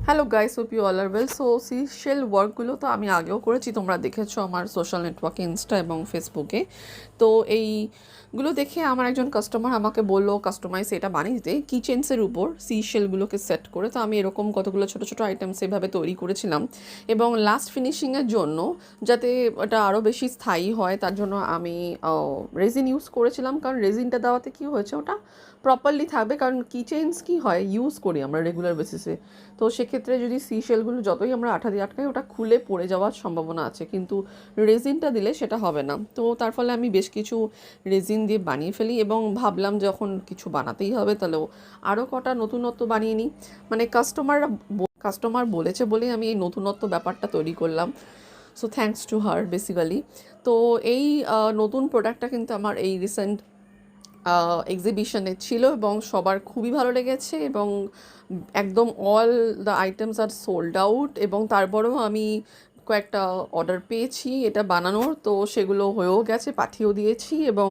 Hello guys, hope you all are well. So seashell ওয়ার্কগুলো তো আমি আগেও করেছি, তোমরা দেখেছো আমার সোশ্যাল নেটওয়ার্কে ইনস্টা এবং ফেসবুকে। তো এইগুলো দেখে আমার একজন কাস্টমার আমাকে বললো কাস্টমাইজ এটা বানিয়ে দিতে কিচেন্সের উপর সিশেলগুলোকে সেট করে। তো আমি এরকম কতগুলো ছোটো ছোটো আইটেমস এভাবে তৈরি করেছিলাম এবং লাস্ট ফিনিশিংয়ের জন্য যাতে এটা আরও বেশি স্থায়ী হয় তার জন্য আমি রেজিন ইউজ করেছিলাম, কারণ রেজিনটা দেওয়াতে কী হয়েছে ওটা প্রপারলি থাকবে। কারণ কিচেন্স কী হয় ইউজ করি আমরা রেগুলার বেসিসে, তো সেক্ষেত্রে যদি সিশেলগুলো যতই আমরা আঠা দিয়ে আটকাই ওটা খুলে পড়ে যাওয়ার সম্ভাবনা আছে, কিন্তু রেজিনটা দিলে সেটা হবে না। তো তার ফলে আমি বেশ কিছু রেজিন দিয়ে বানিয়ে ফেলি এবং ভাবলাম যখন কিছু বানাতেই হবে তাহলে আরও কটা নতুনত্ব বানিয়ে নিই। মানে কাস্টমার বলেছে বলেই আমি এই নতুনত্ব ব্যাপারটা তৈরি করলাম। So thanks to her basically. তো এই নতুন প্রোডাক্টটা কিন্তু আমার এই রিসেন্ট এক্সিবিশনে ছিল এবং সবার খুবই ভালো লেগেছে এবং একদম all the items are sold out. এবং তারপরেও আমি কয়েকটা অর্ডার পেয়েছি এটা বানানোর, তো সেগুলো হয়েও গেছে, পাঠিয়েও দিয়েছি এবং